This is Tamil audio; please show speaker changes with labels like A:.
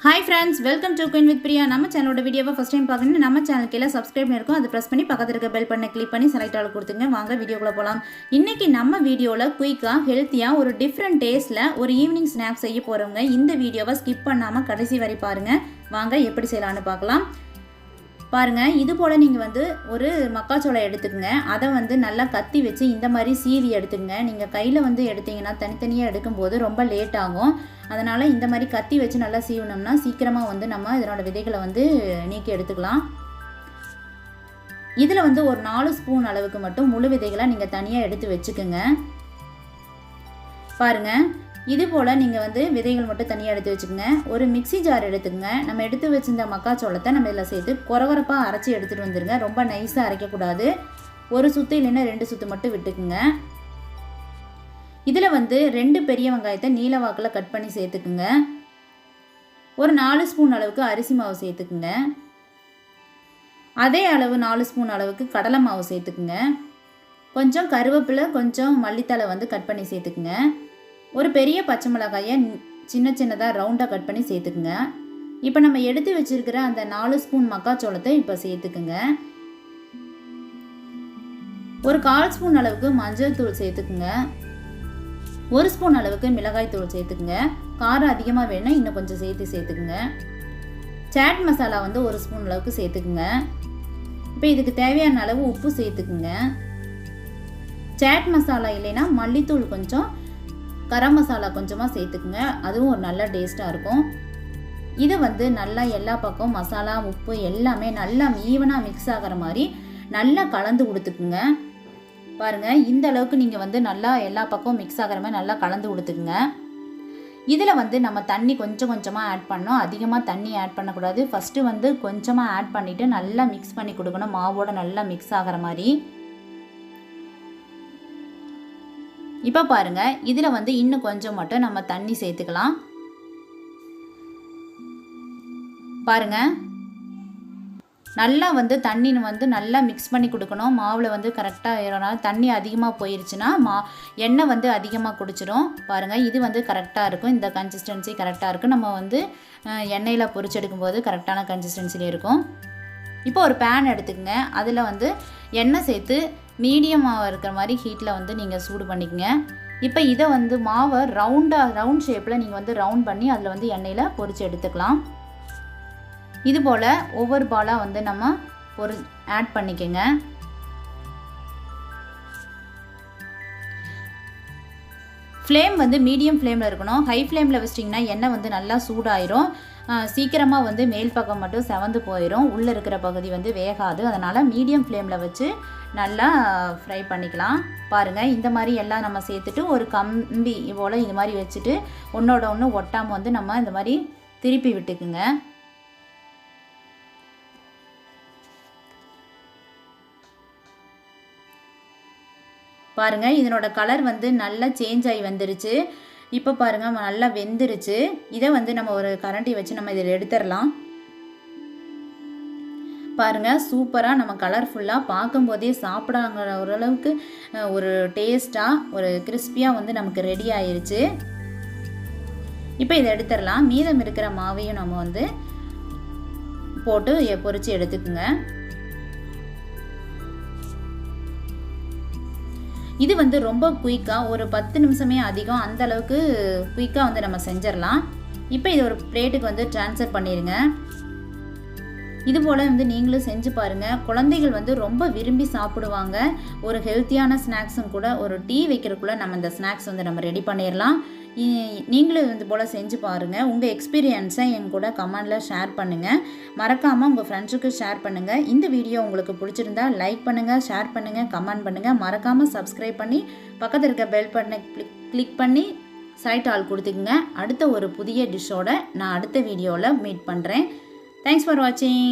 A: Hi friends, welcome to Queen with Priya. நம்ம சேனலோட வீடியோவை ஃபர்ஸ்ட் டைம் பார்க்கணும்னா நம்ம சேனலுக்கு கீழ சப்ஸ்கிரைப் பண்ணிருக்கோம். அதை பிரஸ் பண்ணி பக்கத்துல இருக்க பெல் பட்டனை கிளிக் பண்ணி செலக்ட் ஆல் கொடுத்துங்க. வாங்க வீடியோக்குள்ள போலாம். இன்னைக்கு நம்ம வீடியோல குயிக்கா ஹெல்த்தியா ஒரு டிஃபரண்ட் டேஸ்ட்ல ஒரு ஈவினிங் ஸ்நாக்ஸ் செய்ய போறோங்க. இந்த வீடியோவை ஸ்கிப் பண்ணாம கடைசி வரை பாருங்க. வாங்க எப்படி செய்யலாம்னு பார்க்கலாம். பாருங்க, இது போல நீங்க ஒரு மக்காச்சோளம் எடுத்துக்கங்க. அதை நல்லா கத்தி வச்சு இந்த மாதிரி சீவி எடுத்துக்கங்க. நீங்க கையில எடுத்தீங்கன்னா தனித்தனியா எடுக்கும்போது ரொம்ப லேட் ஆகும். அதனால இந்த மாதிரி கத்தி வச்சு நல்லா சீவனோம்னா சீக்கிரமா நம்ம இதனோட விதைகளை நீக்கி எடுத்துக்கலாம். இதுல ஒரு 4 ஸ்பூன் அளவுக்கு மட்டும் முழு விதைகளை நீங்க தனியா எடுத்து வச்சுக்கோங்க. பாருங்க, இது போல் நீங்கள் விதைகள் மட்டும் தனியாக எடுத்து வச்சுக்கோங்க. ஒரு மிக்சி ஜார் எடுத்துக்கங்க. நம்ம எடுத்து வச்சிருந்த மக்காச்சோளத்தை நம்ம இதில் சேர்த்து கொரகொரப்பாக அரைச்சி எடுத்துகிட்டு வந்துடுங்க. ரொம்ப நைஸாக அரைக்கக்கூடாது. ஒரு சுத்து இல்லைன்னா 2 சுத்து மட்டும் விட்டுக்குங்க. இதில் 2 பெரிய வெங்காயத்தை நீல வாக்கில் கட் பண்ணி சேர்த்துக்குங்க. ஒரு 4 ஸ்பூன் அளவுக்கு அரிசி மாவு சேர்த்துக்குங்க. அதே அளவு 4 ஸ்பூன் அளவுக்கு கடலை மாவு சேர்த்துக்குங்க. கொஞ்சம் கருவேப்பிலை, கொஞ்சம் மல்லித்தலை கட் பண்ணி சேர்த்துக்குங்க. ஒரு பெரிய பச்சை மிளகாயை சின்ன சின்னதாக ரவுண்டாக கட் பண்ணி சேர்த்துக்குங்க. இப்போ நம்ம எடுத்து வச்சிருக்கிற அந்த 4 ஸ்பூன் மக்காச்சோளத்தை இப்போ சேர்த்துக்குங்க. ஒரு 1/4 ஸ்பூன் அளவுக்கு மஞ்சள் தூள் சேர்த்துக்குங்க. 1 ஸ்பூன் அளவுக்கு மிளகாய் தூள் சேர்த்துக்குங்க. காரம் அதிகமாக வேணும், இன்னும் கொஞ்சம் சேர்த்துக்குங்க. சாட் மசாலா 1 ஸ்பூன் அளவுக்கு சேர்த்துக்குங்க. இப்போ இதுக்கு தேவையான அளவு உப்பு சேர்த்துக்குங்க. சாட் மசாலா இல்லைன்னா மல்லித்தூள் கொஞ்சம், கரம் மசாலா கொஞ்சமாக சேர்த்துக்குங்க. அதுவும் ஒரு நல்ல டேஸ்ட்டாக இருக்கும். இதை நல்லா எல்லா பக்கம் மசாலா உப்பு எல்லாமே நல்லா ஈவனாக மிக்ஸ் ஆகிற மாதிரி நல்லா கலந்து கொடுத்துக்குங்க. பாருங்கள், இந்த அளவுக்கு நீங்கள் நல்லா எல்லா பக்கம் மிக்ஸ் ஆகிற மாதிரி நல்லா கலந்து கொடுத்துக்குங்க. இதில் நம்ம தண்ணி கொஞ்சம் கொஞ்சமாக ஆட் பண்ணோம். அதிகமாக தண்ணி ஆட் பண்ணக்கூடாது. ஃபஸ்ட்டு கொஞ்சமாக ஆட் பண்ணிவிட்டு நல்லா மிக்ஸ் பண்ணி கொடுக்கணும். மாவோட நல்லா மிக்ஸ் ஆகிற மாதிரி. இப்போ பாருங்க, இதில் இன்னும் கொஞ்சம் மட்டும் நம்ம தண்ணி சேர்த்துக்கலாம். பாருங்க, நல்லா தண்ணி நல்லா மிக்ஸ் பண்ணி கொடுக்கணும். மாவில் கரெக்டாக ஏறனால தண்ணி அதிகமாக போயிருச்சுன்னா எண்ணெய் அதிகமாக குடிச்சிடும். பாருங்கள், இது கரெக்டாக இருக்கும். இந்த கன்சிஸ்டன்சி கரெக்டாக இருக்கும். நம்ம எண்ணெயில் பொரிச்செடுக்கும் போது கரெக்டான கன்சிஸ்டன்சியில் இருக்கும். இப்போ ஒரு பேன் எடுத்துக்கங்க. அதில் எண்ணெய் சேர்த்து மீடியமாக இருக்கிற மாதிரி ஹீட்டில் நீங்கள் சூடு பண்ணிக்கங்க. இப்போ இதை மாவை ரவுண்ட் ஷேப்பில் நீங்கள் ரவுண்ட் பண்ணி அதில் எண்ணெயில் பொரித்து எடுத்துக்கலாம். இது போல் ஒவ்வொரு பாலாக நம்ம ஆட் பண்ணிக்கோங்க. ஃப்ளேம் மீடியம் ஃப்ளேமில் இருக்கணும். ஹை ஃப்ளேமில் வச்சிட்டிங்கன்னா எண்ணெய் நல்லா சூடாயிரும். சீக்கிரமாக மேல் பக்கம் மட்டும் செவந்து போயிடும். உள்ளே இருக்கிற பகுதி வேகாது. அதனால் மீடியம் ஃப்ளேமில் வச்சு நல்லா ஃப்ரை பண்ணிக்கலாம். பாருங்கள், இந்த மாதிரி எல்லாம் நம்ம சேர்த்துட்டு ஒரு கம்பி போல் இது மாதிரி வச்சுட்டு ஒன்றோட ஒன்று ஒட்டாமல் நம்ம இந்த மாதிரி திருப்பி விட்டுக்குங்க. பாருங்கள், இதனோட கலர் நல்லா சேஞ்ச் ஆகி வந்துருச்சு. இப்போ பாருங்கள், நல்லா வெந்துருச்சு. இதை நம்ம ஒரு கரண்டி வச்சு நம்ம இதில் எடுத்துடலாம். பாருங்கள், சூப்பராக நம்ம கலர்ஃபுல்லாக பார்க்கும்போதே சாப்பிடாங்கிற ஓரளவுக்கு ஒரு டேஸ்ட்டாக ஒரு கிறிஸ்பியாக நமக்கு ரெடி ஆயிருச்சு. இப்போ இதை எடுத்துடலாம். மீதம் இருக்கிற மாவையும் நம்ம போட்டு பொரித்து எடுத்துக்குங்க. இது ரொம்ப குயிக்காக ஒரு 10 நிமிஷமே அதிகம், அந்த அளவுக்கு குயிக்காக நம்ம செஞ்சிடலாம். இப்போ இது ஒரு பிளேட்டுக்கு ட்ரான்ஸ்ஃபர் பண்ணிடுங்க. இது போல் நீங்களும் செஞ்சு பாருங்கள். குழந்தைகள் ரொம்ப விரும்பி சாப்பிடுவாங்க. ஒரு ஹெல்த்தியான ஸ்நாக்ஸும் கூட. ஒரு டீ வைக்கிறதுக்குள்ளே நம்ம இந்த ஸ்நாக்ஸ் நம்ம ரெடி பண்ணிடலாம். நீங்களும் இது போல் செஞ்சு பாருங்கள். உங்கள் எக்ஸ்பீரியன்ஸை என் கூட கமெண்டில் ஷேர் பண்ணுங்கள். மறக்காமல் உங்கள் ஃப்ரெண்ட்ஸுக்கு ஷேர் பண்ணுங்கள். இந்த வீடியோ உங்களுக்கு பிடிச்சிருந்தா லைக் பண்ணுங்கள், ஷேர் பண்ணுங்கள், கமெண்ட் பண்ணுங்கள். மறக்காமல் சப்ஸ்கிரைப் பண்ணி பக்கத்தில் இருக்க பெல் பட்டனை கிளிக் பண்ணி செலக்ட் ஆல் கொடுத்துக்குங்க. அடுத்த ஒரு புதிய டிஷ்ஷோட நான் அடுத்த வீடியோவில் மீட் பண்ணுறேன். தேங்க்ஸ் ஃபார் வாட்சிங்.